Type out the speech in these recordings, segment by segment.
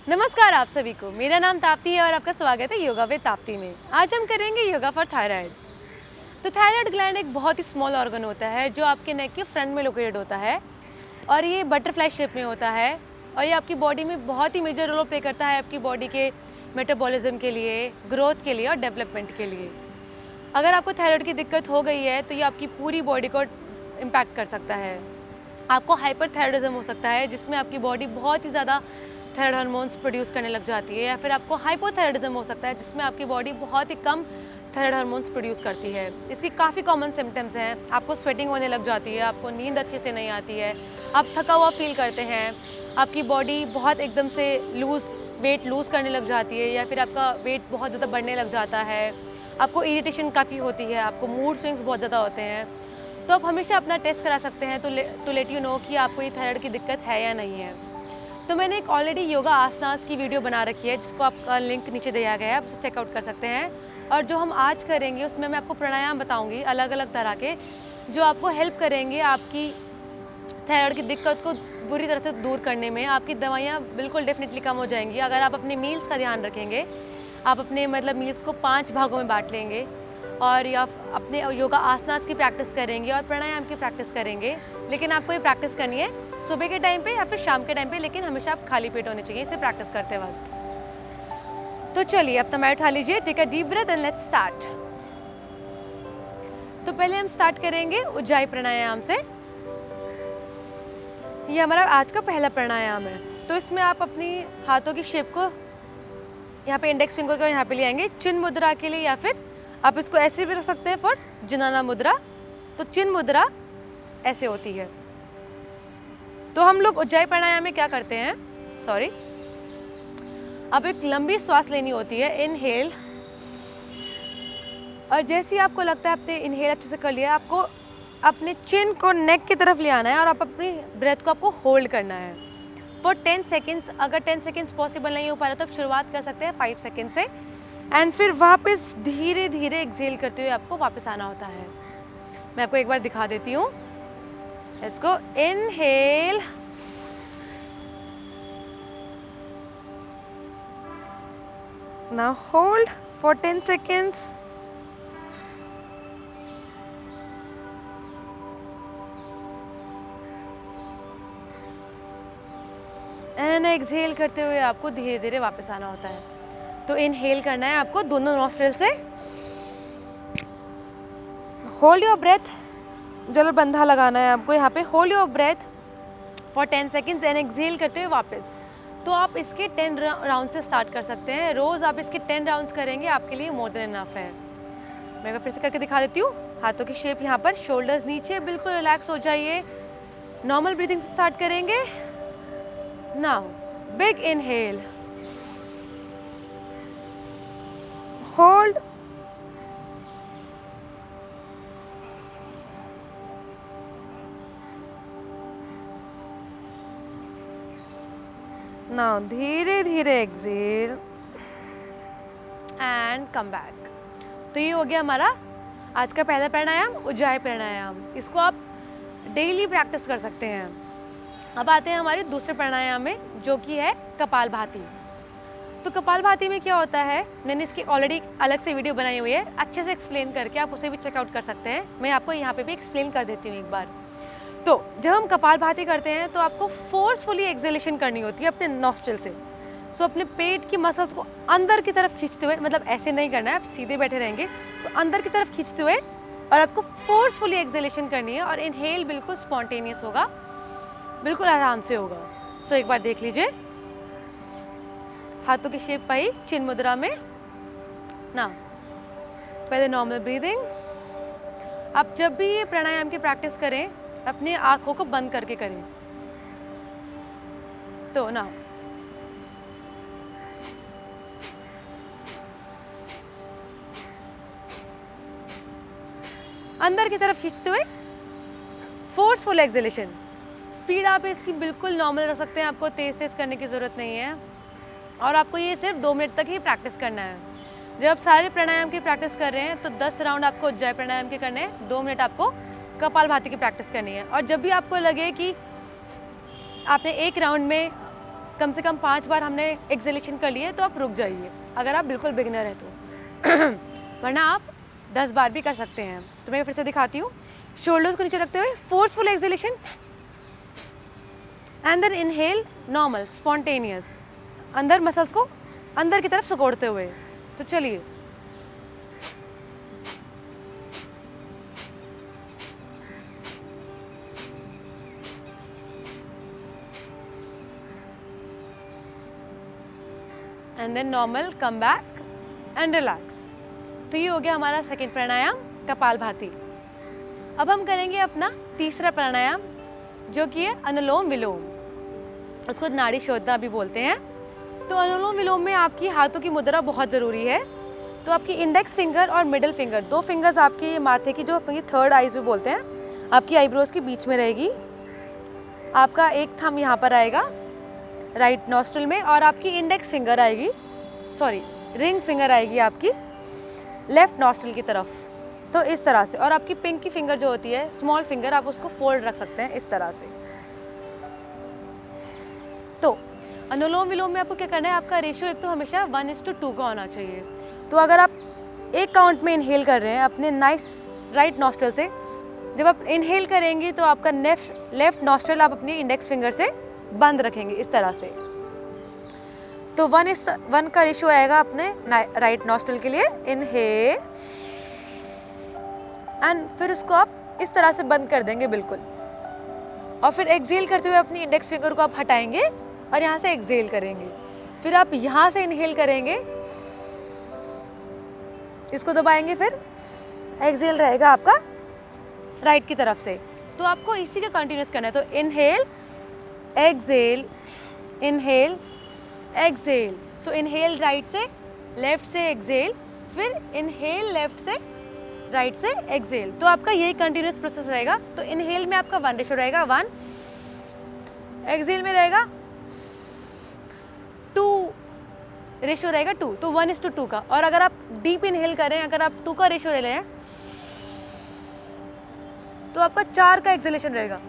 नमस्कार आप सभी को, मेरा नाम ताप्ती है और आपका स्वागत है योगा विद ताप्ती में। आज हम करेंगे योगा फॉर थायराइड। तो थायराइड ग्लैंड एक बहुत ही स्मॉल ऑर्गन होता है जो आपके नेक के फ्रंट में लोकेटेड होता है और ये बटरफ्लाई शेप में होता है और ये आपकी बॉडी में बहुत ही मेजर रोल प्ले करता है आपकी बॉडी के मेटाबॉलिज्म के लिए, ग्रोथ के लिए और डेवलपमेंट के लिए। अगर आपको थायराइड की दिक्कत हो गई है तो ये आपकी पूरी बॉडी को इम्पैक्ट कर सकता है। आपको हाइपरथायराइडिज्म हो सकता है जिसमें आपकी बॉडी बहुत ही ज़्यादा थायराइड हार्मोन्स प्रोड्यूस करने लग जाती है, या फिर आपको हाइपोथायराइडिज्म हो सकता है जिसमें आपकी बॉडी बहुत ही कम थायराइड हार्मोन्स प्रोड्यूस करती है। इसकी काफ़ी कॉमन सिम्टम्स हैं। आपको स्वेटिंग होने लग जाती है, आपको नींद अच्छे से नहीं आती है, आप थका हुआ फील करते हैं, आपकी बॉडी बहुत एकदम से वेट लूज़ करने लग जाती है, या फिर आपका वेट बहुत ज़्यादा बढ़ने लग जाता है, आपको इरिटेशन काफ़ी होती है, आपको मूड स्विंग्स बहुत ज़्यादा होते हैं। तो आप हमेशा अपना टेस्ट करा सकते हैं टू लेट यू नो कि आपको ये थायराइड की दिक्कत है या नहीं है। तो मैंने एक ऑलरेडी योगा आसनास की वीडियो बना रखी है जिसको आपका लिंक नीचे दिया गया है, आप उसे चेकआउट कर सकते हैं। और जो हम आज करेंगे उसमें मैं आपको प्राणायाम बताऊंगी अलग अलग तरह के, जो आपको हेल्प करेंगे आपकी थायराइड की दिक्कत को बुरी तरह से दूर करने में। आपकी दवाइयाँ बिल्कुल डेफिनेटली कम हो जाएंगी अगर आप अपने मील्स का ध्यान रखेंगे। आप अपने मील्स को 5 भागों में बांट लेंगे और या अपने योगा आसनास की प्रैक्टिस करेंगे और प्राणायाम की प्रैक्टिस करेंगे। लेकिन आपको ये प्रैक्टिस करनी है सुबह के टाइम पे या फिर शाम के टाइम पे, लेकिन हमेशा आप खाली पेट होने चाहिए इसे प्रैक्टिस करते वक्त। तो चलिए अपना मैट उठा लीजिए, take a deep breath and let's start. तो पहले हम स्टार्ट करेंगे उज्जाई प्राणायाम से। ये हमारा आज का पहला प्राणायाम है। तो इसमें आप अपनी हाथों की शेप को यहाँ पे इंडेक्स फिंगर को यहाँ पे ले आएंगे चिन्ह मुद्रा के लिए, या फिर आप इसको ऐसे भी रख सकते हैं फॉर जनाना मुद्रा। तो चिन्ह मुद्रा ऐसे होती है। तो हम लोग उज्जाई प्राणायाम में क्या करते हैं, अब एक लंबी श्वास लेनी होती है, इनहेल। और जैसे ही आपको लगता है आपने इनहेल अच्छे से कर लिया, आपको अपने चिन को नेक की तरफ ले आना है और आप अपनी ब्रेथ को आपको होल्ड करना है फॉर 10 सेकेंड्स। अगर 10 सेकेंड्स पॉसिबल नहीं हो पा रहा तो आप शुरुआत कर सकते हैं 5 सेकेंड से, एंड फिर वापस धीरे धीरे एक्सेल करते हुए आपको वापस आना होता है। मैं आपको एक बार दिखा देती हूँ। Let's go, inhale, now hold for 10 seconds, and exhale करते हुए आपको धीरे धीरे वापस आना होता है। तो इनहेल करना है आपको दोनों नॉस्ट्रिल से, होल्ड योर ब्रेथ, जल बंधा लगाना है आपको यहाँ पे, hold your breath for 10 seconds and exhale करते हुए वापस। तो आप इसके 10 राउंड से स्टार्ट कर सकते हैं। रोज़ आप इसके 10 राउंड्स करेंगे, आपके लिए मोर देन इनफ है। मैं फिर से करके दिखा देती हूँ। हाथों की शेप यहाँ पर, शोल्डर्स नीचे, बिल्कुल रिलैक्स हो जाइए। नॉर्मल ब्रीदिंग से स्टार्ट करेंगे। Now big inhale, hold, now धीरे धीरे एक्सेल एंड कम बैक। तो ये हो गया हमारा आज का पहला प्राणायाम, उज्जाई प्राणायाम। इसको आप डेली प्रैक्टिस कर सकते हैं। अब आते हैं हमारे दूसरे प्राणायाम में, जो कि है कपालभाति। तो कपालभाति में क्या होता है, मैंने इसकी ऑलरेडी अलग से वीडियो बनाई हुई है, अच्छे से एक्सप्लेन करके आप उसे भी चेकआउट कर सकते हैं। मैं आपको यहाँ पे भी एक्सप्लेन कर देती हूँ एक बार। तो जब हम कपालभाति करते हैं तो आपको फोर्सफुली एक्सेलेशन करनी होती है अपने नॉस्ट्रिल से। सो अपने पेट की मसल्स को अंदर की तरफ खींचते हुए, मतलब ऐसे नहीं करना है, आप सीधे बैठे रहेंगे, तो अंदर की तरफ खींचते हुए और आपको फोर्सफुली एक्सेलेशन करनी है। और इनहेल बिल्कुल स्पॉन्टेनियस होगा, बिल्कुल आराम से होगा। सो एक बार देख लीजिए, हाथों की शेप वही चिन्ह मुद्रा में ना। पहले नॉर्मल ब्रीदिंग। आप जब भी ये प्राणायाम की प्रैक्टिस करें अपने आंखों को बंद करके करें। तो ना अंदर की तरफ खींचते हुए फोर्सफुल एक्सेलेशन। स्पीड आप इसकी बिल्कुल नॉर्मल रख सकते हैं, आपको तेज तेज करने की ज़रूरत नहीं है। और आपको ये सिर्फ 2 मिनट तक ही प्रैक्टिस करना है। जब आप सारे प्राणायाम की प्रैक्टिस कर रहे हैं तो 10 राउंड आपको उज्जाई प्राणायाम के करने हैं, 2 मिनट आपको कपालभाति की प्रैक्टिस करनी है। और जब भी आपको लगे कि आपने एक राउंड में कम से कम 5 बार हमने एक्सेलेशन कर लिए तो आप रुक जाइए, अगर आप बिल्कुल बिगिनर हैं तो। वरना आप 10 बार भी कर सकते हैं। तो मैं फिर से दिखाती हूँ। शोल्डर्स को नीचे रखते हुए forceful exhalation and then inhale normal spontaneous, अंदर मसल्स को अंदर की तरफ सिकोड़ते हुए। तो चलिए, and then normal come back and relax. तो ये हो गया हमारा सेकंड प्राणायाम कपालभाति। अब हम करेंगे अपना तीसरा प्राणायाम जो कि है अनुलोम विलोम, उसको नाड़ी शोधना भी बोलते हैं। तो अनुलोम विलोम में आपकी हाथों की मुद्रा बहुत ज़रूरी है। तो आपकी इंडेक्स फिंगर और मिडिल फिंगर, 2 फिंगर्स आपके माथे की जो अपनी थर्ड आईज में बोलते हैं, आपकी आईब्रोज के बीच में रहेगी। आपका एक थंब यहाँ पर आएगा राइट नॉस्ट्रिल में और आपकी इंडेक्स फिंगर आएगी, सॉरी रिंग फिंगर आएगी आपकी लेफ्ट नॉस्ट्रिल की तरफ। तो इस तरह से, और आपकी पिंकी फिंगर जो होती है स्मॉल फिंगर, आप उसको फोल्ड रख सकते हैं इस तरह से। तो अनुलोम विलोम में आपको क्या करना है, आपका रेशियो एक तो हमेशा 1:2 का होना चाहिए। तो अगर आप एक काउंट में इनहेल कर रहे हैं अपने राइट नॉस्ट्रिल से, जब आप इनहेल करेंगे तो आपका लेफ्ट नॉस्ट्रिल आप अपनी इंडेक्स फिंगर से बंद रखेंगे इस तरह से। तो 1:1 का रेशियो आएगा अपने राइट नॉस्ट्रिल के लिए, इनहेल एंड फिर उसको आप इस तरह से बंद कर देंगे बिल्कुल, और फिर एक्सहेल करते हुए अपनी इंडेक्स फिंगर को आप हटाएंगे और यहाँ से एक्सहेल करेंगे। फिर आप यहाँ से इनहेल करेंगे, इसको दबाएंगे, फिर एक्सहेल रहेगा आपका राइट की तरफ से। तो आपको इसी का कंटिन्यूस करना है। तो इनहेल एक्सहेल, इनहेल एक्सहेल। सो इनहेल राइट से, लेफ्ट से एक्सहेल, फिर इनहेल लेफ्ट से, राइट से एक्सहेल। तो आपका यही कंटिन्यूस प्रोसेस रहेगा। तो इनहेल में आपका 1 रेशियो रहेगा 1, एक्सहेल में रहेगा 2 रेशियो रहेगा 2, तो 1:2 का। और अगर आप डीप इनहेल करें, अगर आप 2 का रेशियो ले लें तो आपका 4 का एक्सहेलेशन रहेगा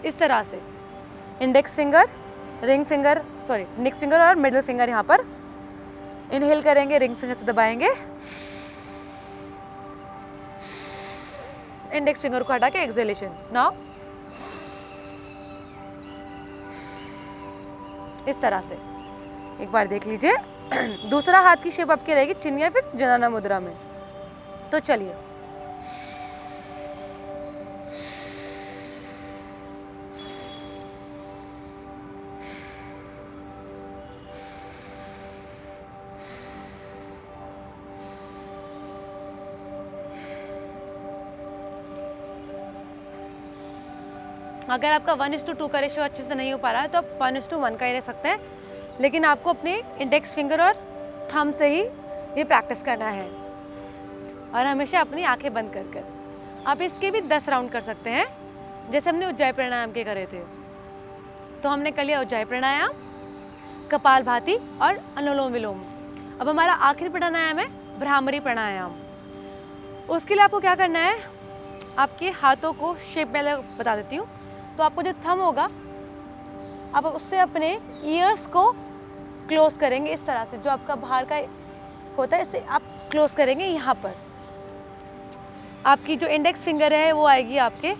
इस तरह से। Index finger, ring finger, sorry index finger और मिडिल फिंगर यहाँ पर इनहेल करेंगे, रिंग फिंगर से दबाएंगे, इंडेक्स फिंगर को हटा के एक्सहेलेशन। नाउ इस तरह से एक बार देख लीजिए। दूसरा हाथ की शेप आपकी रहेगी चिन्ह या फिर जनाना मुद्रा में। तो चलिए, अगर आपका 1:2 का रेशियो अच्छे से नहीं हो पा रहा है तो आप 1:1 का ही रह सकते हैं, लेकिन आपको अपने इंडेक्स फिंगर और थंब से ही ये प्रैक्टिस करना है, और हमेशा अपनी आंखें बंद कर कर। आप इसके भी 10 राउंड कर सकते हैं, जैसे हमने उज्जाई प्राणायाम के करे थे। तो हमने कर लिया उज्जाई प्राणायाम, कपालभाति और अनुलोम विलोम। अब हमारा आखिरी प्राणायाम है भ्रामरी प्राणायाम। उसके लिए आपको क्या करना है, आपके हाथों को शेप में बता देती हूँ। तो आपको जो थंब होगा, आप उससे अपने ईयर्स को क्लोज करेंगे इस तरह से, जो आपका बाहर का होता है इससे आप क्लोज करेंगे। यहाँ पर आपकी जो इंडेक्स फिंगर है वो आएगी आपके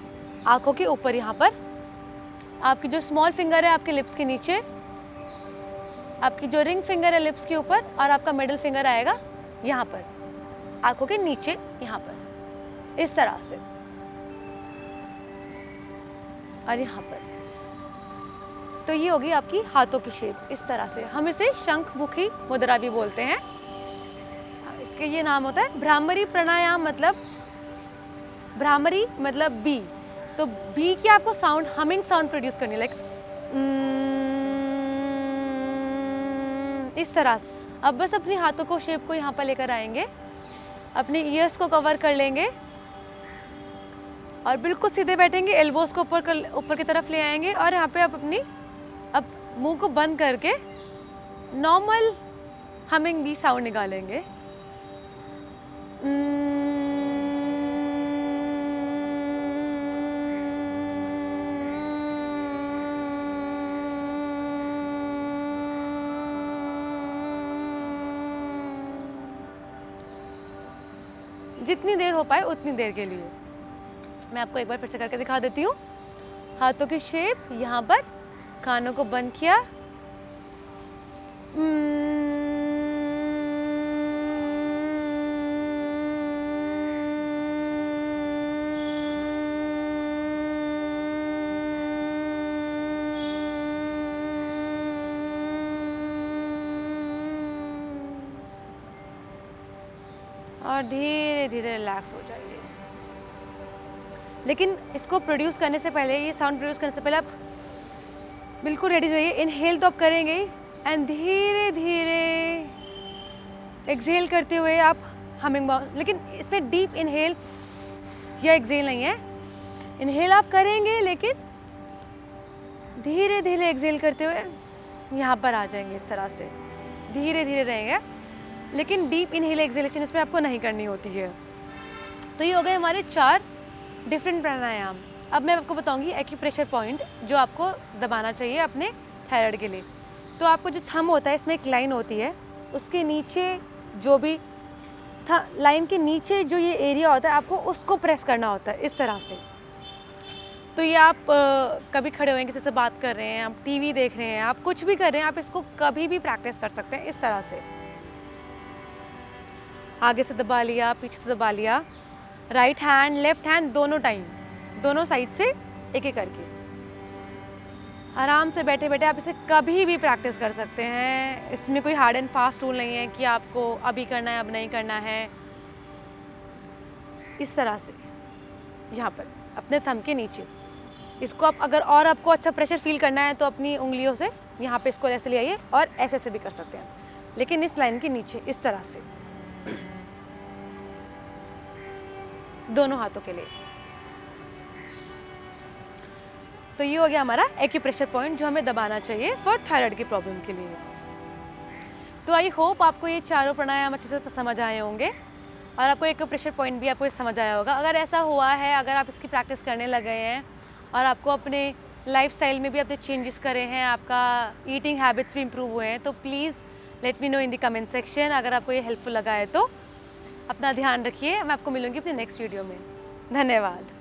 आंखों के ऊपर, यहाँ पर आपकी जो स्मॉल फिंगर है आपके लिप्स के नीचे, आपकी जो रिंग फिंगर है लिप्स के ऊपर, और आपका मिडिल फिंगर आएगा यहाँ पर आंखों के नीचे, यहाँ पर इस तरह से, और यहाँ पर। तो ये होगी आपकी हाथों की शेप इस तरह से। हम इसे शंखमुखी मुद्रा भी बोलते हैं, इसके ये नाम होता है। भ्रामरी प्राणायाम मतलब, भ्रामरी मतलब बी, तो बी की आपको साउंड, हमिंग साउंड प्रोड्यूस करनी, लाइक इस तरह से। अब बस अपनी हाथों को शेप को यहाँ पर लेकर आएंगे, अपने ईयर्स को कवर कर लेंगे और बिल्कुल सीधे बैठेंगे, एल्बोस को ऊपर की तरफ ले आएंगे, और यहाँ पे आप अपनी मुंह को बंद करके नॉर्मल हमिंग बी साउंड निकालेंगे। जितनी देर हो पाए उतनी देर के लिए। मैं आपको एक बार फिर से करके दिखा देती हूँ। हाथों की शेप यहाँ पर, कानों को बंद किया, और धीरे धीरे रिलैक्स हो जाइए। लेकिन इसको प्रोड्यूस करने से पहले, ये साउंड प्रोड्यूस करने से पहले आप बिल्कुल रेडी जाइए। इनहेल तो आप करेंगे ही, एंड धीरे धीरे एक्सहेल करते हुए आप हमिंग बाउंड। लेकिन इसमें डीप इनहेल या एक्सहेल नहीं है। इनहेल आप करेंगे लेकिन धीरे धीरे एक्सहेल करते हुए यहाँ पर आ जाएंगे। इस तरह से धीरे धीरे रहेंगे, लेकिन डीप इनहेल एक्सहेलेशन इसमें आपको नहीं करनी होती है। तो ये हो गए हमारे 4 डिफरेंट प्राणायाम। अब मैं आपको बताऊंगी एक्यूप्रेशर पॉइंट जो आपको दबाना चाहिए अपने थायराइड के लिए। तो आपको जो थंब होता है, इसमें एक लाइन होती है, उसके नीचे जो भी लाइन के नीचे जो ये एरिया होता है, आपको उसको प्रेस करना होता है इस तरह से। तो ये आप कभी खड़े हुए हैं, किसी से बात कर रहे हैं, आप टीवी देख रहे हैं, आप कुछ भी कर रहे हैं, आप इसको कभी भी प्रैक्टिस कर सकते हैं इस तरह से। आगे से दबा लिया, पीछे से दबा लिया, राइट हैंड लेफ्ट हैंड दोनों टाइम, दोनों साइड से एक एक करके। आराम से बैठे बैठे आप इसे कभी भी प्रैक्टिस कर सकते हैं। इसमें कोई हार्ड एंड फास्ट रूल नहीं है कि आपको अभी करना है, अब नहीं करना है। इस तरह से यहाँ पर अपने थंब के नीचे इसको आप, अगर और आपको अच्छा प्रेशर फील करना है तो अपनी उंगलियों से यहाँ पे इसको ऐसे ले आइए, और ऐसे से भी कर सकते हैं, लेकिन इस लाइन के नीचे इस तरह से दोनों हाथों के लिए। तो ये हो गया हमारा एक्यूप्रेशर पॉइंट जो हमें दबाना चाहिए फॉर थायराइड की प्रॉब्लम के लिए। तो आई होप आपको ये चारों प्राणायाम अच्छे से समझ आए होंगे, और आपको एक्यूप्रेशर पॉइंट भी आपको समझ आया होगा। अगर ऐसा हुआ है, अगर आप इसकी प्रैक्टिस करने लगे हैं और आपको अपने लाइफस्टाइल में भी अपने चेंजेस करे हैं, आपका ईटिंग हैबिट्स भी इम्प्रूव हुए हैं, तो please let me know in the comment section. अगर आपको ये हेल्पफुल लगा है तो अपना ध्यान रखिए। मैं आपको मिलूंगी अपनी नेक्स्ट वीडियो में। धन्यवाद।